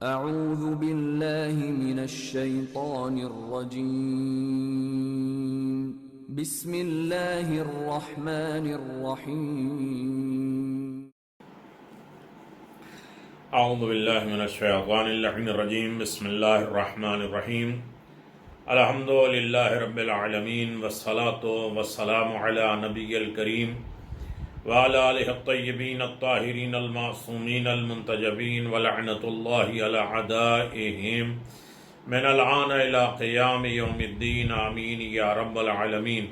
اعوذ باللہ من الشیطان الرجیم بسم اللہ الرحمن الرحیم اعوذ باللہ من الشیطان اللعین الرجیم بسم اللہ الرحمن الرحیم الحمد للہ رب العالمین والصلاة والسلام علی نبی الکریم وعلی آلہ الطیبین الطاہرین المعصومین المنتجبین ولعنۃ اللہ علی اعدائہم من الآن الى قیام یوم الدین آمین یا رب العالمین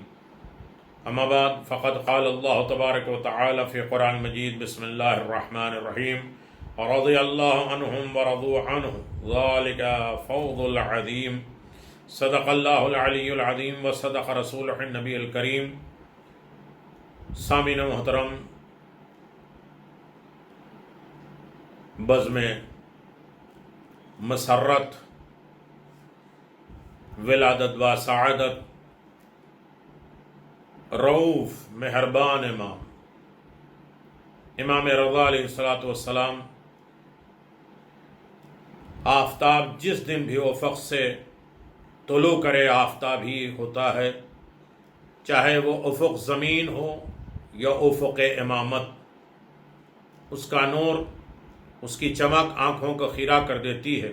اما بعد فقد قال اللہ تبارک و تعالی فی قرآن مجید بسم اللہ الرحمن الرحیم رضی اللہ عنہم ورضوا عنہ ذالک فوض العظیم صدق اللہ العلی العظیم وصدق رسولہ النبی الکریم سامعین محترم، بزم مسرت ولادت و سعادت رؤوف مہربان امام رضا علیہ السلام آفتاب جس دن بھی افق سے طلوع کرے آفتاب ہی ہوتا ہے، چاہے وہ افق زمین ہو یا افق امامت، اس کا نور، اس کی چمک آنکھوں کو خیرہ کر دیتی ہے،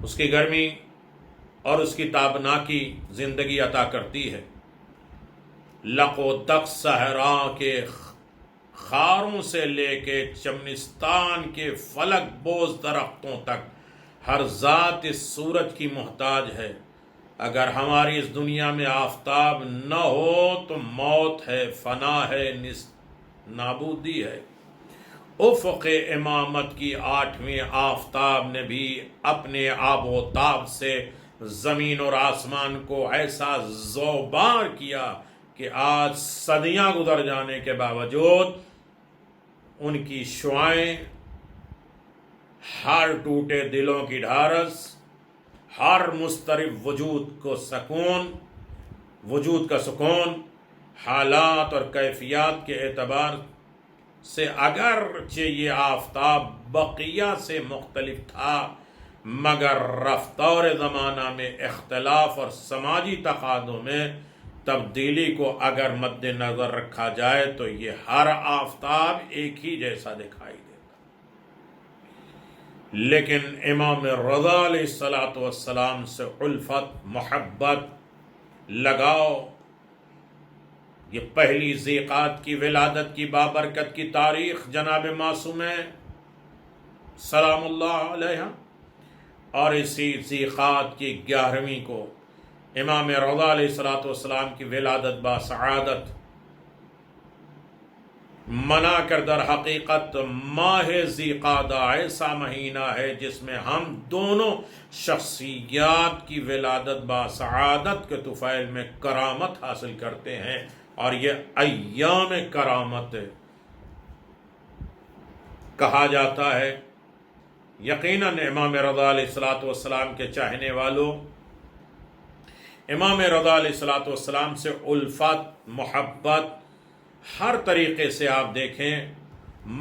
اس کی گرمی اور اس کی تابناکی زندگی عطا کرتی ہے۔ لق و دق صحرا کے خاروں سے لے کے چمنستان کے فلک بوز درختوں تک ہر ذات اس سورج کی محتاج ہے۔ اگر ہماری اس دنیا میں آفتاب نہ ہو تو موت ہے، فنا ہے، نابودی ہے۔ افق امامت کی 8ویں آفتاب نے بھی اپنے آب و تاب سے زمین اور آسمان کو ایسا زوبار کیا کہ آج صدیاں گزر جانے کے باوجود ان کی شعائیں ہر ٹوٹے دلوں کی ڈھارس، ہر مضطرب وجود کا سکون، حالات اور کیفیات کے اعتبار سے اگرچہ یہ آفتاب بقیہ سے مختلف تھا، مگر رفتار زمانہ میں اختلاف اور سماجی تقاضوں میں تبدیلی کو اگر مد نظر رکھا جائے تو یہ ہر آفتاب ایک ہی جیسا دکھائی دیتا۔ لیکن امام رضا علیہ السلام سے الفت، محبت، لگاؤ، یہ پہلی ذیقات کی ولادت کی بابرکت کی تاریخ جناب معصوم سلام اللہ علیہ، اور اسی ذیقات کی 11ویں کو امام رضا علیہ السلام کی ولادت با سعادت منا کر در حقیقت ماہ ذیقعدہ ایسا مہینہ ہے جس میں ہم دونوں شخصیات کی ولادت با سعادت کے طفیل میں کرامت حاصل کرتے ہیں، اور یہ ایام کرامت کہا جاتا ہے۔ یقیناً امام رضا علیہ السلام کے چاہنے والوں، امام رضا علیہ السلام سے الفت، محبت ہر طریقے سے آپ دیکھیں،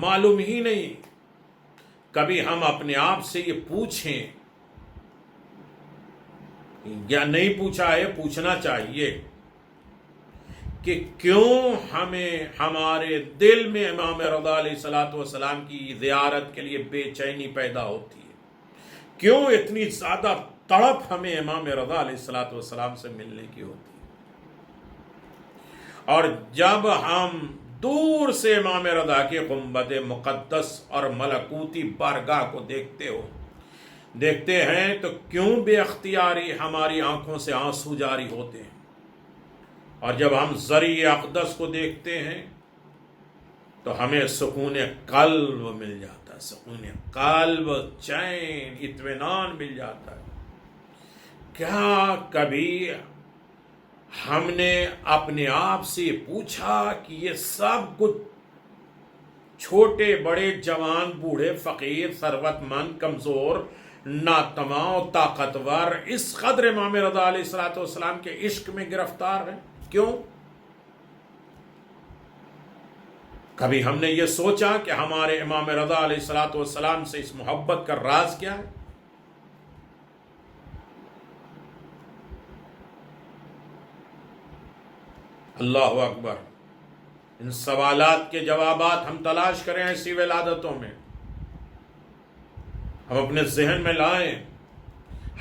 معلوم ہی نہیں۔ کبھی ہم اپنے آپ سے یہ پوچھیں یا نہیں پوچھا ہے، پوچھنا چاہیے کہ کیوں ہمیں ہمارے دل میں امام رضا علیہ السلام کی زیارت کے لیے بے چینی پیدا ہوتی ہے، کیوں اتنی زیادہ تڑپ ہمیں امام رضا علیہ السلام سے ملنے کی ہوتی ہے۔ اور جب ہم دور سے امام رضا کے گنبد مقدس اور ملکوتی بارگاہ کو دیکھتے ہیں تو کیوں بے اختیاری ہماری آنکھوں سے آنسو جاری ہوتے ہیں، اور جب ہم ضریح اقدس کو دیکھتے ہیں تو ہمیں سکون قلب مل جاتا ہے، سکون قلب، چین، اطمینان مل جاتا ہے۔ کیا کبھی ہم نے اپنے آپ سے پوچھا کہ یہ سب کچھ چھوٹے بڑے، جوان بوڑھے، فقیر، ثروت مند، کمزور، ناتواں، طاقتور اس قدر امام رضا علیہ السلام کے عشق میں گرفتار ہیں؟ کیوں؟ کبھی ہم نے یہ سوچا کہ ہمارے امام رضا علیہ الصلوۃ والسلام سے اس محبت کا راز کیا ہے؟ اللہ اکبر. ان سوالات کے جوابات ہم تلاش کریں ایسی ولادتوں میں، ہم اپنے ذہن میں لائیں.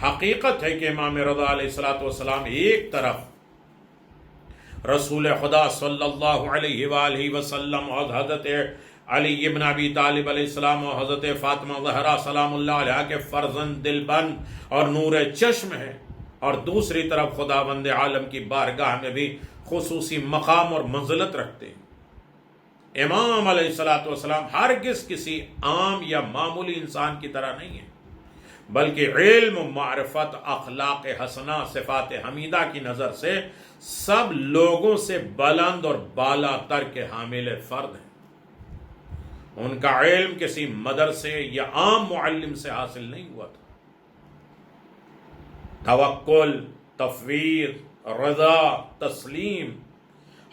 حقیقت ہے کہ امام رضا علیہ الصلوۃ والسلام ایک طرف رسول خدا صلی اللہ علیہ وآلہ وسلم اور حضرت علی ابن ابی طالب علیہ السلام اور حضرت فاطمہ زہرا سلام اللہ علیہ کے فرزند دل بند اور نور چشم ہے، اور دوسری طرف خداوند عالم کی بارگاہ میں بھی خصوصی مقام اور منزلت رکھتے ہیں. امام علیہ الصلوۃ والسلام ہرگز کسی عام یا معمولی انسان کی طرح نہیں ہے، بلکہ علم، معرفت، اخلاق حسنہ، صفات حمیدہ کی نظر سے سب لوگوں سے بلند اور بالا تر کے حامل فرد ہیں. ان کا علم کسی مدرسے یا عام معلم سے حاصل نہیں ہوا تھا. توکل، تفویض، رضا، تسلیم،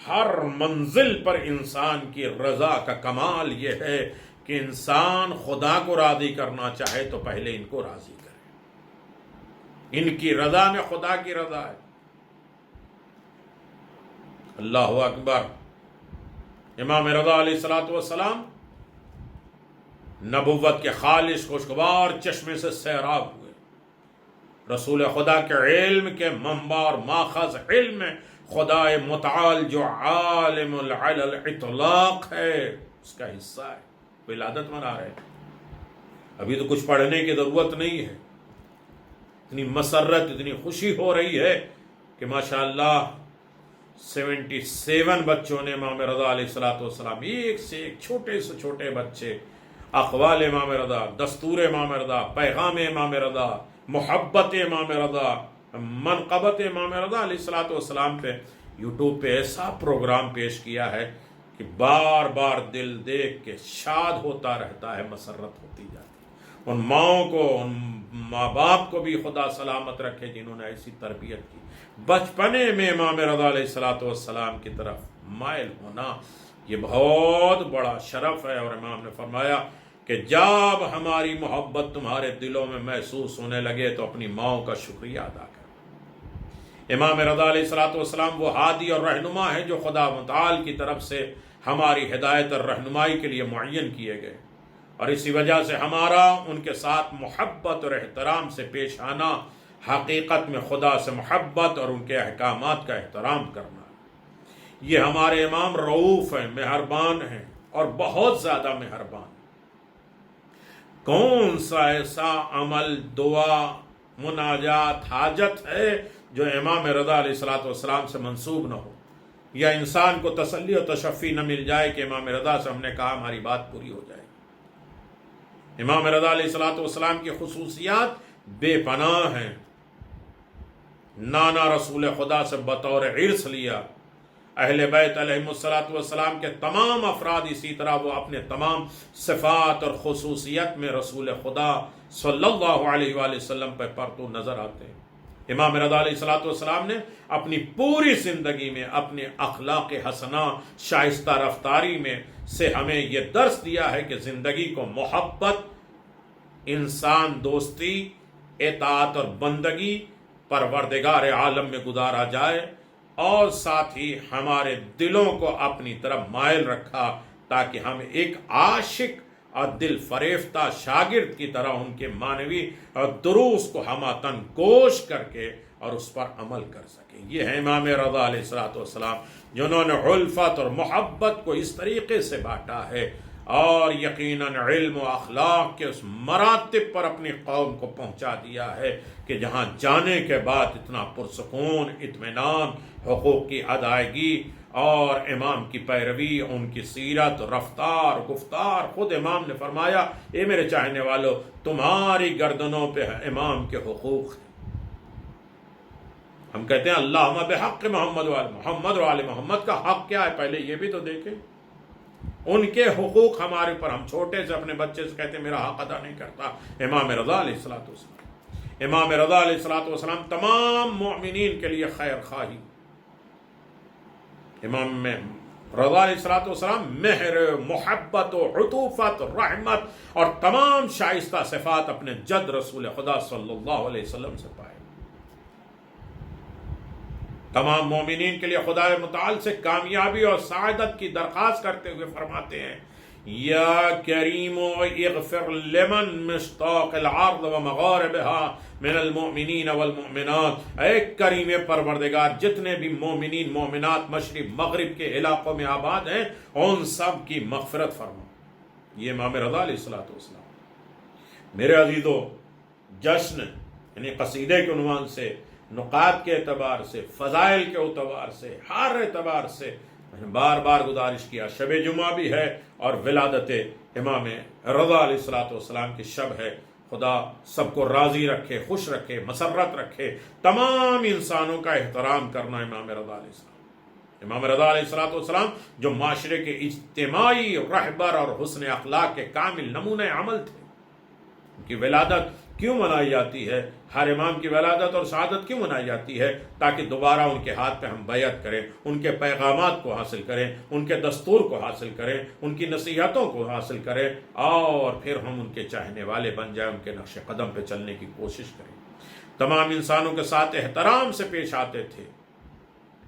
ہر منزل پر انسان کی رضا کا کمال یہ ہے کہ انسان خدا کو راضی کرنا چاہے تو پہلے ان کو راضی کرے. ان کی رضا میں خدا کی رضا ہے. اللہ اکبر. امام رضا علیہ الصلوۃ والسلام نبوت کے خالص خوشگوار چشمے سے سیراب ہوئے. رسول خدا کے علم کے منبع اور ماخذ علم خدا متعال جو عالم علی الاطلاق ہے اس کا حصہ ہے. ولادت منا رہے ہیں. ابھی تو کچھ پڑھنے کی ضرورت نہیں ہے. اتنی مسرت، اتنی خوشی ہو رہی ہے کہ ماشاءاللہ 77 بچوں نے امام رضا علیہ الصلوۃ والسلام، ایک سے ایک چھوٹے سے چھوٹے بچے، اقوال امام رضا، دستور امام رضا، پیغام امام رضا، محبت امام رضا، منقبت امام رضا علیہ الصلوۃ والسلام پہ یوٹیوب پہ ایسا پروگرام پیش کیا ہے کہ بار بار دل دیکھ کے شاد ہوتا رہتا ہے، مسرت ہوتی جاتی ہے. ان ماؤں کو، ان ماں باپ کو بھی خدا سلامت رکھے جنہوں نے ایسی تربیت کی. بچپنے میں امام رضا علیہ الصلوۃ والسلام کی طرف مائل ہونا یہ بہت بڑا شرف ہے. اور امام نے فرمایا کہ جب ہماری محبت تمہارے دلوں میں محسوس ہونے لگے تو اپنی ماؤں کا شکریہ ادا کرو. امام رضا علیہ الصلوۃ والسلام وہ ہادی اور رہنما ہے جو خدا متعال کی طرف سے ہماری ہدایت اور رہنمائی کے لیے معین کیے گئے، اور اسی وجہ سے ہمارا ان کے ساتھ محبت اور احترام سے پیش آنا حقیقت میں خدا سے محبت اور ان کے احکامات کا احترام کرنا. یہ ہمارے امام رؤوف ہیں، مہربان ہیں اور بہت زیادہ مہربان. کون سا ایسا عمل، دعا، مناجات، حاجت ہے جو امام رضا علیہ الصلوۃ والسلام سے منسوب نہ ہو، یا انسان کو تسلی و تشفی نہ مل جائے کہ امام رضا سے ہم نے کہا ہماری بات پوری ہو جائے. امام رضا علیہ الصلوۃ والسلام کی خصوصیات بے پناہ ہیں. نانا رسول خدا سے بطور ارث لیا. اہل بیت علیہ الصلوۃ والسلام کے تمام افراد اسی طرح وہ اپنے تمام صفات اور خصوصیت میں رسول خدا صلی اللہ علیہ وآلہ وسلم پہ پرتو نظر آتے ہیں. امام رضا علیہ الصلوۃ والسلام نے اپنی پوری زندگی میں اپنے اخلاق حسنہ، شائستہ رفتاری میں سے ہمیں یہ درس دیا ہے کہ زندگی کو محبت، انسان دوستی، اطاعت اور بندگی پروردگار عالم میں گزارا جائے، اور ساتھ ہی ہمارے دلوں کو اپنی طرف مائل رکھا تاکہ ہم ایک عاشق اور دل فریفتہ شاگرد کی طرح ان کے معنوی اور دروس کو ہماتن گوش کر کے اور اس پر عمل کر سکیں. یہ ہے امام رضا علیہ الصلوۃ والسلام جنہوں نے الفت اور محبت کو اس طریقے سے بانٹا ہے، اور یقیناً علم و اخلاق کے اس مراتب پر اپنی قوم کو پہنچا دیا ہے کہ جہاں جانے کے بعد اتنا پرسکون، اطمینان، حقوق کی ادائیگی اور امام کی پیروی، ان کی سیرت، رفتار، گفتار. خود امام نے فرمایا اے میرے چاہنے والوں، تمہاری گردنوں پہ امام کے حقوق ہیں. ہم کہتے ہیں اللہم بحق محمد و آل محمد کا حق کیا ہے؟ پہلے یہ بھی تو دیکھیں. ان کے حقوق ہمارے اوپر. ہم چھوٹے سے اپنے بچے سے کہتے ہیں میرا حق ادا نہیں کرتا. امام رضا علیہ الصلوۃ والسلام، امام رضا علیہ الصلوۃ والسلام تمام مومنین کے لیے خیر خواہی. امام میں رضا علیہ السلام مہر، محبت و عطوفت، رحمت اور تمام شائستہ صفات اپنے جد رسول خدا صلی اللہ علیہ وسلم سے پائے۔ تمام مومنین کے لیے خدا متعال سے کامیابی اور سعادت کی درخواست کرتے ہوئے فرماتے ہیں یا کریم اغفر لمن مشتاق الارض ومغاربها من المؤمنین والمؤمنات، اے کریم پروردگار جتنے بھی مومنین مومنات مشرق مغرب کے علاقوں میں آباد ہیں ان سب کی مغفرت فرما۔ یہ امام رضا علیہ السلام۔ میرے عزیزو، جشن یعنی قصیدے کے عنوان سے، نقات کے اعتبار سے، فضائل کے اعتبار سے، ہر اعتبار سے میں نے بار بار گزارش کیا، شب جمعہ بھی ہے اور ولادت امام رضا علیہ السلام کی شب ہے۔ خدا سب کو راضی رکھے، خوش رکھے، مسرت رکھے۔ تمام انسانوں کا احترام کرنا امام رضا علیہ السلام۔ امام رضا علیہ السلام جو معاشرے کے اجتماعی رہبر اور حسن اخلاق کے کامل نمونہ عمل تھے۔ ان کی ولادت کیوں منائی جاتی ہے؟ ہر امام کی ولادت اور شہادت کیوں منائی جاتی ہے؟ تاکہ دوبارہ ان کے ہاتھ پہ ہم بیعت کریں، ان کے پیغامات کو حاصل کریں، ان کے دستور کو حاصل کریں، ان کی نصیحتوں کو حاصل کریں اور پھر ہم ان کے چاہنے والے بن جائیں، ان کے نقش قدم پہ چلنے کی کوشش کریں۔ تمام انسانوں کے ساتھ احترام سے پیش آتے تھے،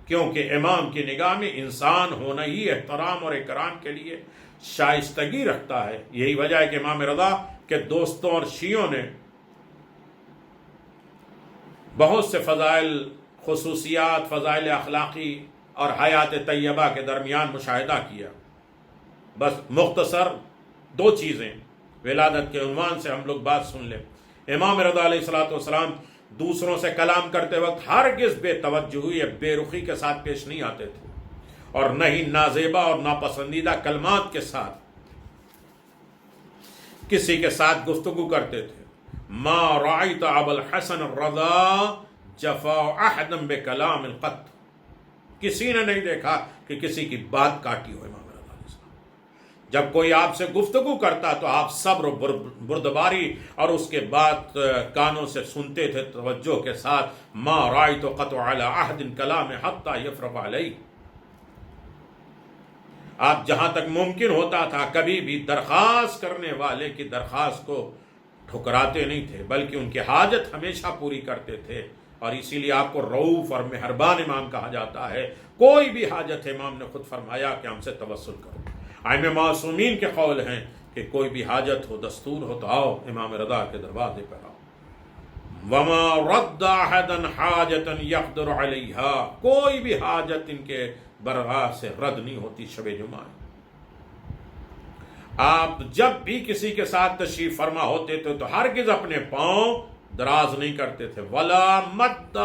کیونکہ امام کی نگاہ میں انسان ہونا ہی احترام اور اکرام کے لیے شائستگی رکھتا ہے۔ یہی وجہ ہے کہ امام رضا کے دوستوں اور شیعوں نے بہت سے فضائل، خصوصیات، فضائل اخلاقی اور حیات طیبہ کے درمیان مشاہدہ کیا۔ بس مختصر دو چیزیں ولادت کے عنوان سے ہم لوگ بات سن لیں۔ امام رضا علیہ السلام دوسروں سے کلام کرتے وقت ہرگز بے توجہی یا بے رخی کے ساتھ پیش نہیں آتے تھے، اور نہ ہی نازیبا اور ناپسندیدہ کلمات کے ساتھ کسی کے ساتھ گفتگو کرتے تھے۔ ما رأیت ابا الحسن الرضا جفا احد بکلام قط، کسی نے نہیں دیکھا کہ کسی کی بات کاٹی ہو امام رضا علیہ السلام۔ جب کوئی آپ سے گفتگو کرتا تو آپ صبر و بردباری اور اس کے بعد کانوں سے سنتے تھے توجہ کے ساتھ۔ ما رأیت قط علی احد کلام حتی یفرغ علیہ، آپ جہاں تک ممکن ہوتا تھا کبھی بھی درخواست کرنے والے کی درخواست کو ٹھکراتے نہیں تھے، بلکہ ان کی حاجت ہمیشہ پوری کرتے تھے، اور اسی لیے آپ کو رؤوف اور مہربان امام کہا جاتا ہے۔ کوئی بھی حاجت امام نے خود فرمایا کہ ہم سے توسل کرو۔ ائمہ معصومین کے قول ہیں کہ کوئی بھی حاجت ہو، دستور ہو تو آؤ امام رضا کے دروازے پر آؤ۔ وما رد احدا حاجتا یقدر علیہا، کوئی بھی حاجت ان کے برگاہ سے رد نہیں ہوتی شب جمعہ۔ آپ جب بھی کسی کے ساتھ تشریف فرما ہوتے تھے تو ہرگز اپنے پاؤں دراز نہیں کرتے تھے۔ ولا مد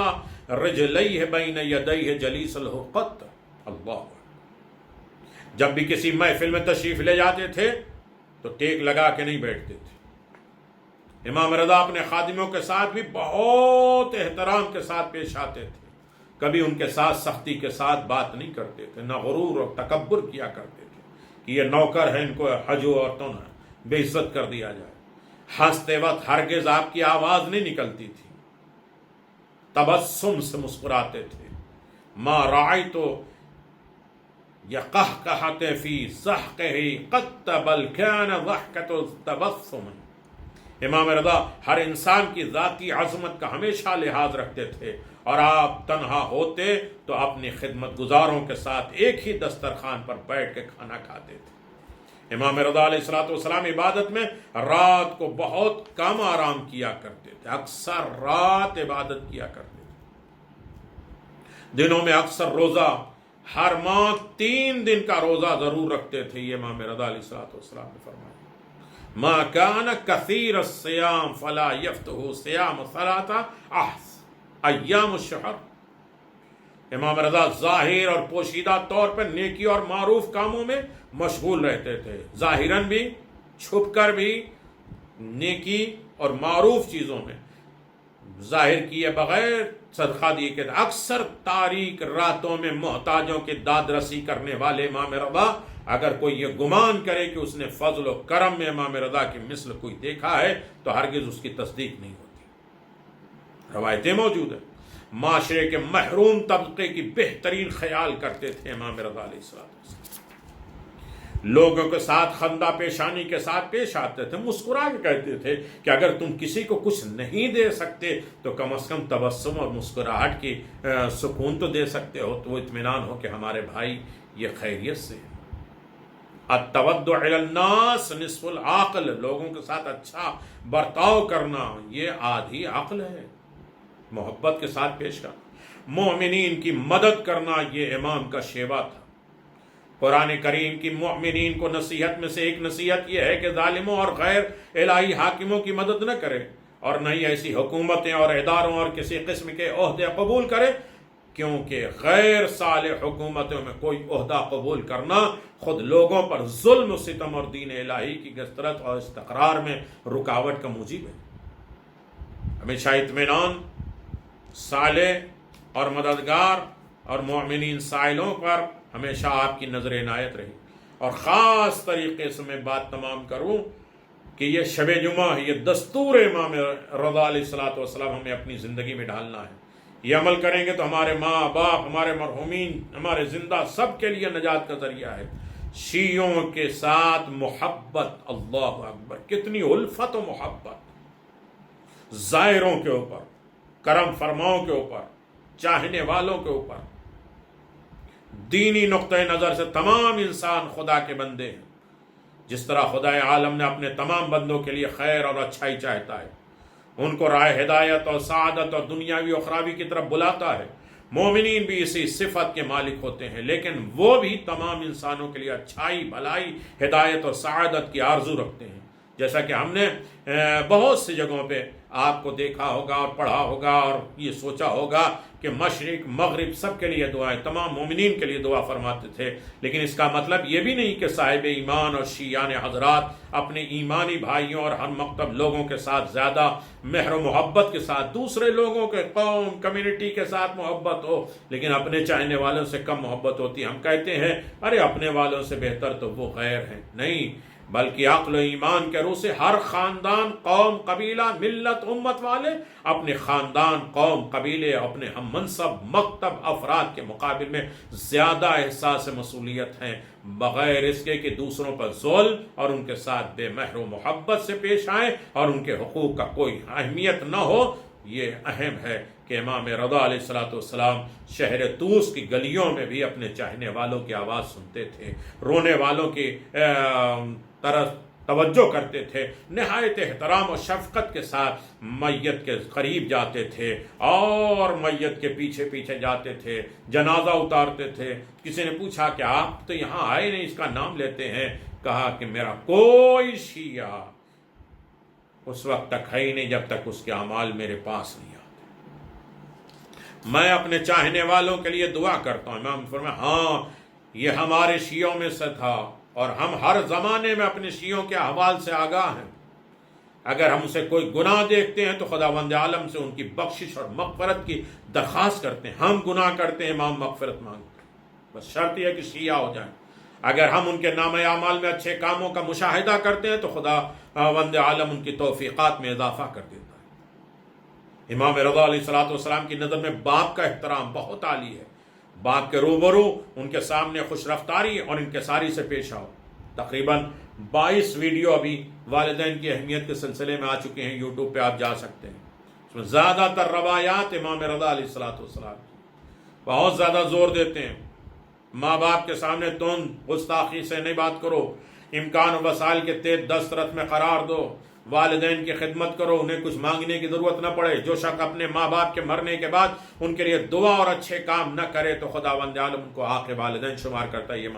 رجلیہ بین یدیہ جلیس الحقت، اللہ، جب بھی کسی محفل میں تشریف لے جاتے تھے تو ٹیک لگا کے نہیں بیٹھتے تھے۔ امام رضا اپنے خادموں کے ساتھ بھی بہت احترام کے ساتھ پیش آتے تھے، کبھی ان کے ساتھ سختی کے ساتھ بات نہیں کرتے تھے، نہ غرور اور تکبر کیا کرتے تھے کہ یہ نوکر ہے، ان کو حجو اور تو نہ بے عزت کر دیا جائے۔ ہنستے وقت ہرگز آپ کی آواز نہیں نکلتی تھی، تبسم سے مسکراتے تھے۔ ما رأیت یقہقہۃ فی ضحکہ قط بل کان ضحکۃ تبسم، امام رضا ہر انسان کی ذاتی عظمت کا ہمیشہ لحاظ رکھتے تھے، اور آپ تنہا ہوتے تو اپنی خدمت گزاروں کے ساتھ ایک ہی دسترخوان پر بیٹھ کے کھانا کھاتے تھے۔ امام رضا علیہ السلام عبادت میں رات کو بہت کم آرام کیا کرتے تھے، اکثر رات عبادت کیا کرتے تھے۔ دنوں میں اکثر روزہ، ہر ماہ 3 دن کا روزہ ضرور رکھتے تھے۔ یہ امام رضا علیہ السلام نے فرمایا ما کان کثیر الصیام فلا یفتح صیام ثلاثہ ایام الشہر، امام رضا ظاہر اور پوشیدہ طور پر نیکی اور معروف کاموں میں مشغول رہتے تھے، ظاہراً بھی چھپ کر بھی نیکی اور معروف چیزوں میں، ظاہر کیے بغیر صدقہ دیے کے اکثر تاریک راتوں میں محتاجوں کی داد رسی کرنے والے امام رضا، اگر کوئی یہ گمان کرے کہ اس نے فضل و کرم میں امام رضا کی مثل کوئی دیکھا ہے تو ہرگز اس کی تصدیق نہیں ہوتی۔ روایتیں موجود ہیں، معاشرے کے محروم طبقے کی بہترین خیال کرتے تھے امام رضا علیہ السلام۔ لوگوں کے ساتھ خندہ پیشانی کے ساتھ پیش آتے تھے، مسکرا کے کہتے تھے کہ اگر تم کسی کو کچھ نہیں دے سکتے تو کم از کم تبسم اور مسکراہٹ کی سکون تو دے سکتے ہو، تو وہ اطمینان ہو کہ ہمارے بھائی یہ خیریت سے ہیں۔ التودع علی الناس نصف العقل، لوگوں کے ساتھ اچھا برتاؤ کرنا یہ آدھی عقل ہے، محبت کے ساتھ پیش کرنا۔ مومنین کی مدد کرنا یہ امام کا شیوا تھا۔ قرآن کریم کی مومنین کو نصیحت میں سے ایک نصیحت یہ ہے کہ ظالموں اور غیر الہی حاکموں کی مدد نہ کرے، اور نہ ہی ایسی حکومتیں اور اداروں اور کسی قسم کے عہدے قبول کرے، کیونکہ غیر صالح حکومتوں میں کوئی عہدہ قبول کرنا خود لوگوں پر ظلم و ستم اور دین الہی کی گسترت اور استقرار میں رکاوٹ کا موجب ہے۔ ہمیشہ اطمینان، صالح اور مددگار اور مومنین سائلوں پر ہمیشہ آپ کی نظر عنایت رہی۔ اور خاص طریقے سے میں بات تمام کروں کہ یہ شب جمعہ، یہ دستور امام رضا علیہ الصلوۃ والسلام ہمیں اپنی زندگی میں ڈالنا ہے۔ یہ عمل کریں گے تو ہمارے ماں باپ، ہمارے مرحومین، ہمارے زندہ سب کے لیے نجات کا ذریعہ ہے۔ شیعوں کے ساتھ محبت، اللہ اکبر، کتنی الفت و محبت، زائروں کے اوپر، کرم فرماؤں کے اوپر، چاہنے والوں کے اوپر۔ دینی نقطہ نظر سے تمام انسان خدا کے بندے ہیں، جس طرح خدا عالم نے اپنے تمام بندوں کے لیے خیر اور اچھائی چاہتا ہے، ان کو راہ ہدایت اور سعادت اور دنیاوی و اخروی کی طرف بلاتا ہے۔ مومنین بھی اسی صفت کے مالک ہوتے ہیں، لیکن وہ بھی تمام انسانوں کے لیے اچھائی، بھلائی، ہدایت اور سعادت کی آرزو رکھتے ہیں۔ جیسا کہ ہم نے بہت سی جگہوں پہ آپ کو دیکھا ہوگا اور پڑھا ہوگا اور یہ سوچا ہوگا کہ مشرق مغرب سب کے لیے دعائیں، تمام مومنین کے لیے دعا فرماتے تھے، لیکن اس کا مطلب یہ بھی نہیں کہ صاحب ایمان اور شیعان حضرات اپنے ایمانی بھائیوں اور ہر مکتب لوگوں کے ساتھ زیادہ مہر و محبت کے ساتھ، دوسرے لوگوں کے قوم کمیونٹی کے ساتھ محبت ہو لیکن اپنے چاہنے والوں سے کم محبت ہوتی۔ ہم کہتے ہیں ارے اپنے والوں سے بہتر تو وہ غیر ہیں، نہیں، بلکہ عقل و ایمان کے روح سے ہر خاندان، قوم، قبیلہ، ملت، امت والے اپنے خاندان، قوم، قبیلے، اپنے ہم منصب، مکتب افراد کے مقابل میں زیادہ احساس مسئولیت ہیں، بغیر اس کے کہ دوسروں پر ظلم اور ان کے ساتھ بے مہر و محبت سے پیش آئیں اور ان کے حقوق کا کوئی اہمیت نہ ہو۔ یہ اہم ہے کہ امام رضا علیہ الصلوۃ والسلام شہر طوس کی گلیوں میں بھی اپنے چاہنے والوں کی آواز سنتے تھے، رونے والوں کی طرف توجہ کرتے تھے، نہایت احترام و شفقت کے ساتھ میت کے قریب جاتے تھے اور میت کے پیچھے پیچھے جاتے تھے، جنازہ اتارتے تھے۔ کسی نے پوچھا کہ آپ تو یہاں آئے نہیں، اس کا نام لیتے ہیں؟ کہا کہ میرا کوئی شیعہ اس وقت تک ہے ہی نہیں جب تک اس کے اعمال میرے پاس نہیں آتے۔ میں اپنے چاہنے والوں کے لیے دعا کرتا ہوں۔ امام فرمایا ہاں یہ ہمارے شیعوں میں سے تھا، اور ہم ہر زمانے میں اپنے شیعوں کے احوال سے آگاہ ہیں۔ اگر ہم اسے کوئی گناہ دیکھتے ہیں تو خداوند عالم سے ان کی بخشش اور مغفرت کی درخواست کرتے ہیں۔ ہم گناہ کرتے ہیں، امام مغفرت مانگتے ہیں، بس شرط یہ ہے کہ شیعہ ہو جائیں۔ اگر ہم ان کے نامہ اعمال میں اچھے کاموں کا مشاہدہ کرتے ہیں تو خداوند عالم ان کی توفیقات میں اضافہ کر دیتا ہے۔ امام رضا علیہ الصلوۃ والسلام کی نظر میں باپ کا احترام بہت عالی ہے۔ باپ کے روبرو ان کے سامنے خوش رفتاری اور انکساری سے پیش آؤ۔ تقریباً 22 ویڈیو ابھی والدین کی اہمیت کے سلسلے میں آ چکے ہیں، یوٹیوب پہ آپ جا سکتے ہیں۔ اس میں زیادہ تر روایات امام رضا علیہ الصلوۃ والسلام کی بہت زیادہ زور دیتے ہیں۔ ماں باپ کے سامنے تند گستاخی سے نہیں بات کرو، امکان و وسائل کے تحت دسترس میں قرار دو، والدین کی خدمت کرو، انہیں کچھ مانگنے کی ضرورت نہ پڑے۔ جو شخص اپنے ماں باپ کے مرنے کے بعد ان کے لیے دعا اور اچھے کام نہ کرے تو خداوند عالم ان کو حق والدین شمار کرتا ہے۔ یہ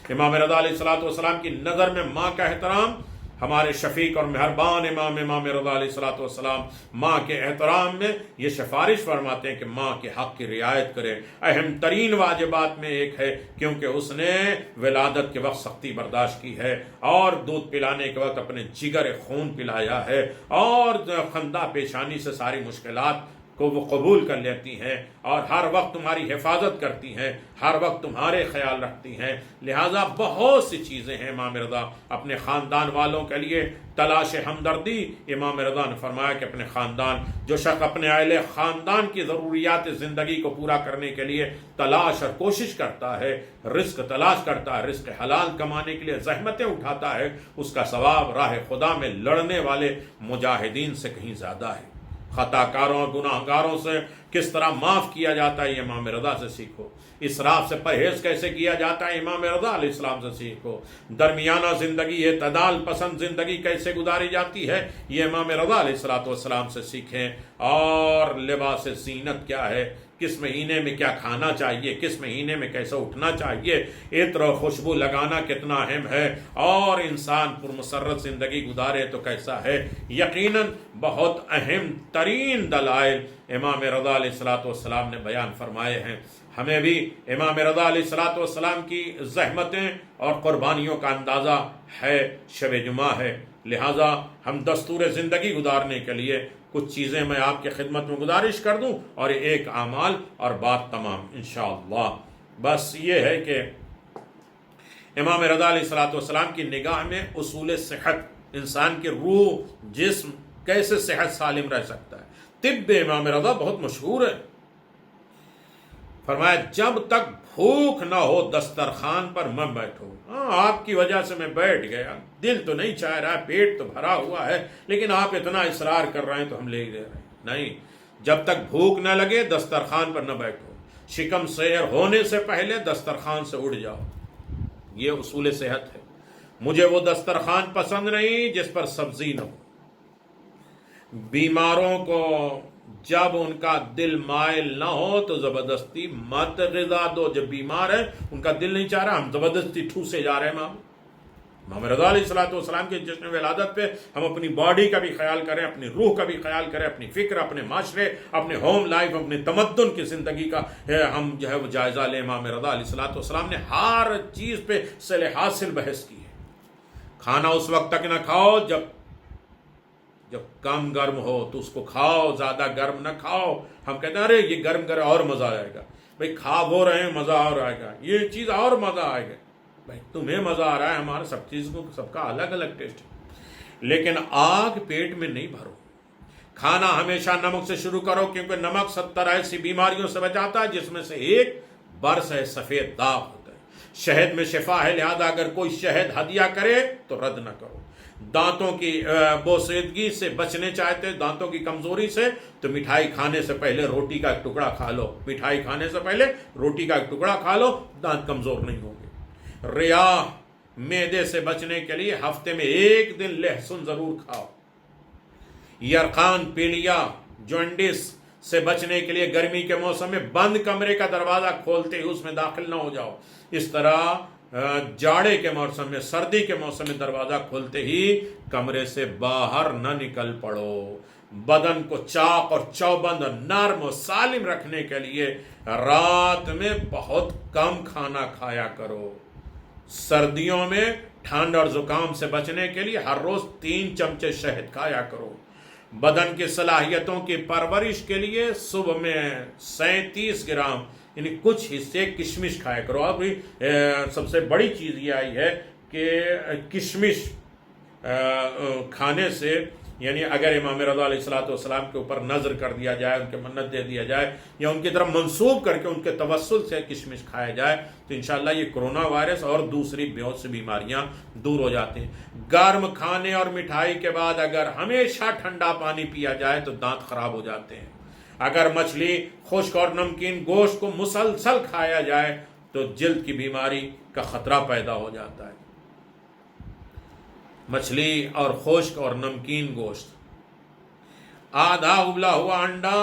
امام رضا علیہ الصلوۃ والسلام کی نظر میں ماں کا احترام، ہمارے شفیق اور مہربان امام رضا علیہ الصلوۃ والسلام ماں کے احترام میں یہ سفارش فرماتے ہیں کہ ماں کے حق کی رعایت کرے۔ اہم ترین واجبات میں ایک ہے، کیونکہ اس نے ولادت کے وقت سختی برداشت کی ہے اور دودھ پلانے کے وقت اپنے جگر خون پلایا ہے اور خندہ پیشانی سے ساری مشکلات کو وہ قبول کر لیتی ہیں اور ہر وقت تمہاری حفاظت کرتی ہیں، ہر وقت تمہارے خیال رکھتی ہیں۔ لہٰذا بہت سی چیزیں ہیں امام رضا اپنے خاندان والوں کے لیے تلاش ہمدردی۔ امام رضا نے فرمایا کہ اپنے خاندان، جو شخص اپنے اہل خاندان کی ضروریات زندگی کو پورا کرنے کے لیے تلاش اور کوشش کرتا ہے، رزق تلاش کرتا ہے، رزق حلال کمانے کے لیے زحمتیں اٹھاتا ہے، اس کا ثواب راہ خدا میں لڑنے والے مجاہدین سے کہیں زیادہ ہے۔ خطا کاروں اور گناہ گاروں سے کس طرح معاف کیا جاتا ہے، یہ امام رضا سے سیکھو۔ اسراف سے پرہیز کیسے کیا جاتا ہے، امام رضا علیہ السلام سے سیکھو۔ درمیانہ زندگی، اعتدال پسند زندگی کیسے گزاری جاتی ہے، یہ امام رضا علیہ السلام سے سیکھیں۔ اور لباس زینت کیا ہے، کس مہینے میں کیا کھانا چاہیے، کس مہینے میں کیسے اٹھنا چاہیے، عطر و خوشبو لگانا کتنا اہم ہے، اور انسان پرمسرت زندگی گزارے تو کیسا ہے۔ یقیناً بہت اہم ترین دلائل امام رضا علیہ السلام نے بیان فرمائے ہیں۔ ہمیں بھی امام رضا علیہ السلام کی زحمتیں اور قربانیوں کا اندازہ ہے۔ شب جمعہ ہے، لہٰذا ہم دستور زندگی گزارنے کے لیے کچھ چیزیں میں آپ کی خدمت میں گزارش کر دوں، اور ایک اعمال اور بات تمام انشاءاللہ۔ بس یہ ہے کہ امام رضا علیہ السلام کی نگاہ میں اصول صحت، انسان کی روح جسم کیسے صحت سالم رہ سکتا ہے، طب امام رضا بہت مشہور ہے۔ فرمایا جب تک بھوک نہ ہو دسترخوان پر مت بیٹھو۔ آپ کی وجہ سے میں بیٹھ گیا، دل تو نہیں چاہ رہا، پیٹ تو بھرا ہوا ہے، لیکن آپ اتنا اصرار کر رہے ہیں تو ہم لے لے رہے ہیں۔ نہیں، جب تک بھوک نہ لگے دسترخوان پر نہ بیٹھو، شکم سیر ہونے سے پہلے دسترخوان سے اٹھ جاؤ۔ یہ اصول صحت ہے۔ مجھے وہ دسترخوان پسند نہیں جس پر سبزی نہ ہو۔ بیماروں کو جب ان کا دل مائل نہ ہو تو زبردستی مت غذا دو۔ جب بیمار ہے، ان کا دل نہیں چاہ رہا، ہم زبردستی ٹھوسے جا رہے ہیں۔ امام رضا علیہ السلام کے جشن ولادت پہ ہم اپنی باڈی کا بھی خیال کریں، اپنی روح کا بھی خیال کریں، اپنی فکر، اپنے معاشرے، اپنے ہوم لائف، اپنے تمدن کی زندگی کا ہم جو ہے وہ جائزہ لیں۔ امام رضا علیہ السلام نے ہر چیز پہ صلح حاصل بحث کی ہے۔ کھانا اس وقت تک نہ کھاؤ جب کم گرم ہو تو اس کو کھاؤ، زیادہ گرم نہ کھاؤ۔ ہم کہتے ہیں ارے یہ گرم گرم اور مزہ آئے گا، بھائی کھا وہ رہے ہیں مزہ اور آئے گا، یہ چیز اور مزہ آئے گا۔ بھائی تمہیں مزہ آ رہا ہے، ہمارا سب چیز کو سب کا الگ الگ ٹیسٹ ہے، لیکن آگ پیٹ میں نہیں بھرو۔ کھانا ہمیشہ نمک سے شروع کرو، کیونکہ نمک 70 ایسی بیماریوں سے بچاتا ہے جس میں سے ایک برس ہے، سفید داغ ہوتا ہے۔ شہد میں شفا ہے، لہذا اگر کوئی شہد ہدیہ کرے تو رد نہ کرو۔ دانتوں کی بوسیدگی سے بچنے چاہتے، دانتوں کی کمزوری سے، تو مٹھائی کھانے سے پہلے روٹی کا ایک ٹکڑا کھا لو۔ مٹھائی کھانے سے پہلے روٹی کا ایک ٹکڑا کھا لو، دانت کمزور نہیں ہوں گے۔ ریا، معدے سے بچنے کے لیے ہفتے میں ایک دن لہسن ضرور کھاؤ۔ یرقان، پیلیا، جونڈس سے بچنے کے لیے گرمی کے موسم میں بند کمرے کا دروازہ کھولتے ہی اس میں داخل نہ ہو جاؤ۔ اس طرح جاڑے کے موسم میں، سردی کے موسم میں دروازہ کھولتے ہی کمرے سے باہر نہ نکل پڑو۔ بدن کو چاق اور چوبند، نرم اور سالم رکھنے کے لیے رات میں بہت کم کھانا کھایا کرو۔ سردیوں میں ٹھنڈ اور زکام سے بچنے کے لیے ہر روز 3 چمچے شہد کھایا کرو۔ بدن کی صلاحیتوں کی پرورش کے لیے صبح میں 37 گرام یعنی کچھ حصے کشمش کھایا کرو۔ اب سب سے بڑی چیز یہ آئی ہے کہ کشمش کھانے سے، یعنی اگر امام رضا علیہ السلام کے اوپر نظر کر دیا جائے، ان کے منت دے دیا جائے، یا ان کی طرف منسوب کر کے ان کے توسل سے کشمش کھایا جائے، تو انشاءاللہ یہ کرونا وائرس اور دوسری بہت سی بیماریاں دور ہو جاتی ہیں۔ گرم کھانے اور مٹھائی کے بعد اگر ہمیشہ ٹھنڈا پانی پیا جائے تو دانت خراب ہو جاتے ہیں۔ اگر مچھلی، خشک اور نمکین گوشت کو مسلسل کھایا جائے تو جلد کی بیماری کا خطرہ پیدا ہو جاتا ہے۔ مچھلی اور خشک اور نمکین گوشت، آدھا ابلا ہوا انڈا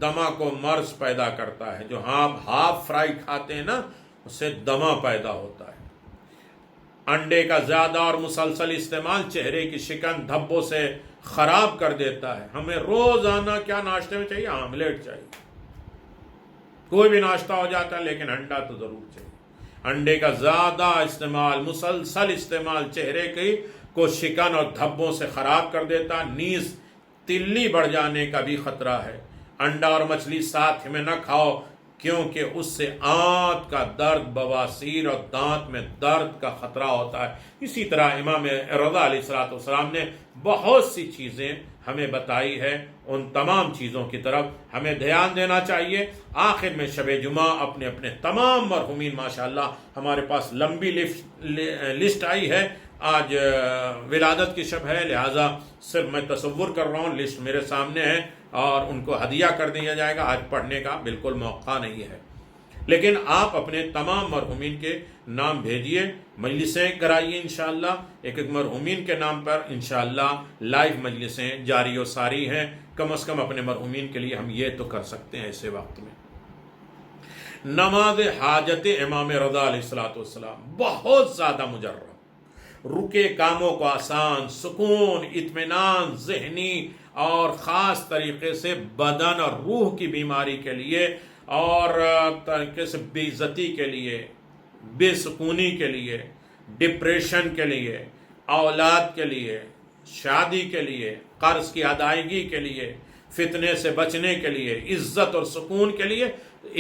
دمہ کو مرض پیدا کرتا ہے۔ جو آپ ہاف فرائی کھاتے ہیں نا، اس سے دمہ پیدا ہوتا ہے۔ انڈے کا زیادہ اور مسلسل استعمال چہرے کی شکن دھبوں سے خراب کر دیتا ہے۔ ہمیں روزانہ کیا ناشتے میں چاہیے؟ آملیٹ چاہیے۔ کوئی بھی ناشتہ ہو جاتا ہے لیکن انڈا تو ضرور چاہیے۔ انڈے کا زیادہ استعمال، مسلسل استعمال چہرے کی کو شکن اور دھبوں سے خراب کر دیتا ہے، نیز تلی بڑھ جانے کا بھی خطرہ ہے۔ انڈا اور مچھلی ساتھ میں نہ کھاؤ، کیونکہ اس سے آنت کا درد، بواسیر اور دانت میں درد کا خطرہ ہوتا ہے۔ اسی طرح امام رضا علیہ السلام نے بہت سی چیزیں ہمیں بتائی ہے، ان تمام چیزوں کی طرف ہمیں دھیان دینا چاہیے۔ آخر میں شب جمعہ اپنے اپنے تمام مرحومین، ماشاءاللہ ہمارے پاس لمبی لسٹ آئی ہے، آج ولادت کی شب ہے، لہٰذا صرف میں تصور کر رہا ہوں، لسٹ میرے سامنے ہے اور ان کو ہدیہ کر دیا جائے گا، آج پڑھنے کا بالکل موقع نہیں ہے، لیکن آپ اپنے تمام مرحومین کے نام بھیجیے، مجلسیں کرائیے انشاءاللہ، ایک ایک مرحومین کے نام پر انشاءاللہ لائیو مجلسیں جاری و ساری ہیں، کم از کم اپنے مرحومین کے لیے ہم یہ تو کر سکتے ہیں ایسے وقت میں۔ نماز حاجت امام رضا علیہ السلام بہت زیادہ مجرب، رکے کاموں کو آسان، سکون، اطمینان ذہنی اور خاص طریقے سے بدن اور روح کی بیماری کے لیے اور طریقے سے بے عزتی کے لیے، بے سکونی کے لیے، ڈپریشن کے لیے، اولاد کے لیے، شادی کے لیے، قرض کی ادائیگی کے لیے، فتنے سے بچنے کے لیے، عزت اور سکون کے لیے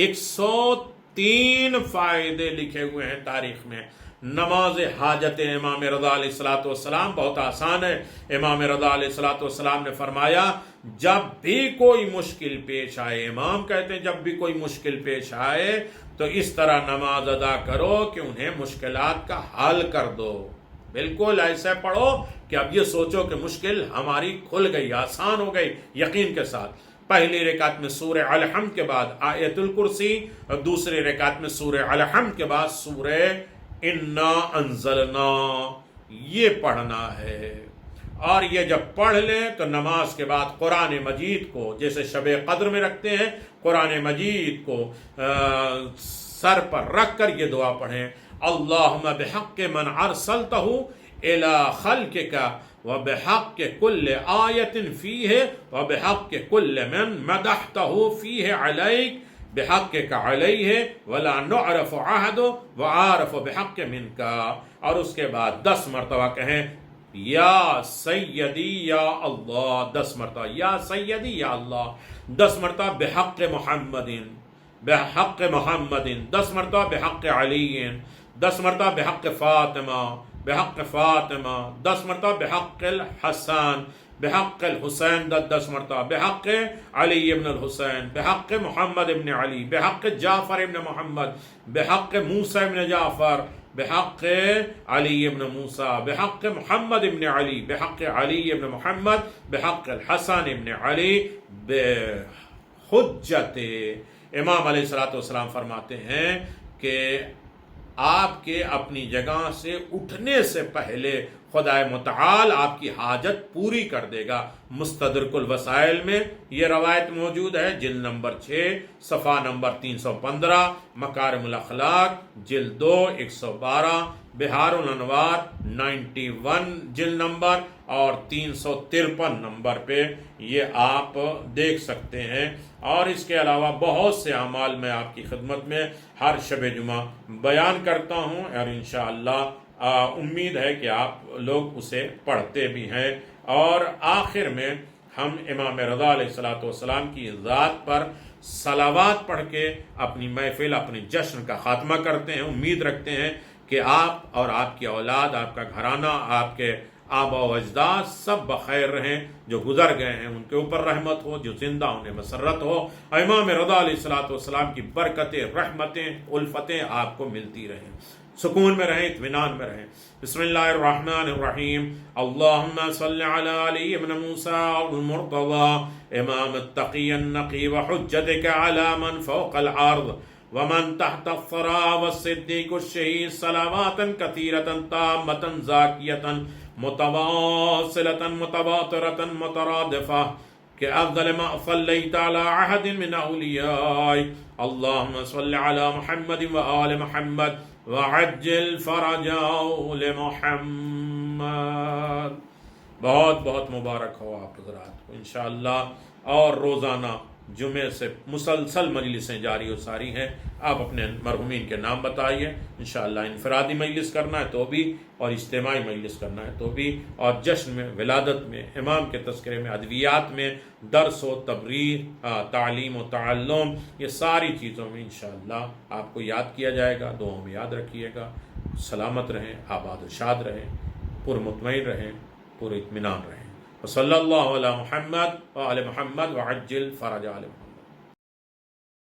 103 فائدے لکھے ہوئے ہیں تاریخ میں۔ نماز حاجت امام رضا علیہ السلام بہت آسان ہے۔ امام رضا علیہ السلام نے فرمایا جب بھی کوئی مشکل پیش آئے، امام کہتے ہیں جب بھی کوئی مشکل پیش آئے تو اس طرح نماز ادا کرو کہ انہیں مشکلات کا حل کر دو۔ بالکل ایسے پڑھو کہ اب یہ سوچو کہ مشکل ہماری کھل گئی، آسان ہو گئی، یقین کے ساتھ۔ پہلی رکعت میں سورہ الحمد کے بعد آیت الکرسی، اور دوسری رکعت میں سورہ الحمد کے بعد سورہ انا انزلنا، یہ پڑھنا ہے۔ اور یہ جب پڑھ لیں تو نماز کے بعد قرآن مجید کو، جیسے شب قدر میں رکھتے ہیں، قرآن مجید کو سر پر رکھ کر یہ دعا پڑھیں، اللہم بحق من ارسلتہ الی خلقک وبحق کل آیت فیہ وبحق کل من مدحتہ فیہ علیک بحقک علیہ ولا نعرف عہد وعارف بحق منک۔ اور اس کے بعد 10 مرتبہ کہیں یا سیدی یا اللہ، 10 مرتبہ یا سیدی یا اللہ، 10 مرتبہ بحق محمد، بحق محمد، 10 مرتبہ بحق علی، 10 مرتبہ بحق فاطمہ، بحق فاطمہ، 10 مرتبہ بحق الحسن، بحق الحسین، 10 مرتبہ بحق علی ابن الحسین، بحق محمد ابن علی، بحق جعفر ابن محمد، بحق موسیٰ ابن جعفر، بحق علی ابن موسیٰ، بحق محمد ابن علی، بحق علی ابن محمد، بحق الحسن ابن علی، بحجت۔ امام علیہ السلام فرماتے ہیں کہ آپ کے اپنی جگہ سے اٹھنے سے پہلے خدائے متعال آپ کی حاجت پوری کر دے گا۔ مستدرک الوسائل میں یہ روایت موجود ہے، جلد نمبر 6 صفحہ نمبر 315، مکارم الاخلاق جلد 2 112، بہار الانوار 91 جلد نمبر اور 353 نمبر پہ یہ آپ دیکھ سکتے ہیں۔ اور اس کے علاوہ بہت سے اعمال میں آپ کی خدمت میں ہر شب جمعہ بیان کرتا ہوں، اور انشاءاللہ امید ہے کہ آپ لوگ اسے پڑھتے بھی ہیں۔ اور آخر میں ہم امام رضا علیہ السلام کی ذات پر صلوات پڑھ کے اپنی محفل، اپنی جشن کا خاتمہ کرتے ہیں۔ امید رکھتے ہیں کہ آپ اور آپ کی اولاد، آپ کا گھرانہ، آپ کے آبا و اجداد سب بخیر رہیں، جو گزر گئے ہیں ان کے اوپر رحمت ہو، جو زندہ انہیں مسرت ہو، امام رضا علیہ السلام کی برکتیں، رحمتیں، الفتیں آپ کو ملتی رہیں، سکون میں رہیں، اطمینان میں رہیں۔ بسم اللہ الرحمن الرحیم، اللہم صلی علی علی ابن موسیٰ المرتضی امام التقی النقی وحجتک علی من فوق الارض ومن تحت الثرى والصدیق الشہید صلوات کثیرۃ تامۃ زاکیۃ متواصلۃ متواترۃ مترادفہ کہ افضل ما صلیت علی احد من اولیائک، اللہم صلی علی محمد وآل محمد وعجل فرج آل محمد۔ بہت بہت مبارک ہو آپ حضرات کو انشاءاللہ، اور روزانہ جمعے سے مسلسل مجلسیں جاری و ساری ہیں. آپ اپنے مرحومین کے نام بتائیے. انشاءاللہ انفرادی مجلس کرنا ہے تو بھی، اور اجتماعی مجلس کرنا ہے تو بھی، اور جشن میں، ولادت میں، امام کے تذکرے میں، ادویات میں، درس و تبلیغ، تعلیم و تعلم، یہ ساری چیزوں میں انشاءاللہ آپ کو یاد کیا جائے گا. دعاؤں میں یاد رکھیے گا. سلامت رہیں، آباد و شاد رہیں، پر مطمئن رہیں، پر اطمینان رہیں. وصلی اللہ علی محمد وعلی محمد وعجل فرج آل محمد.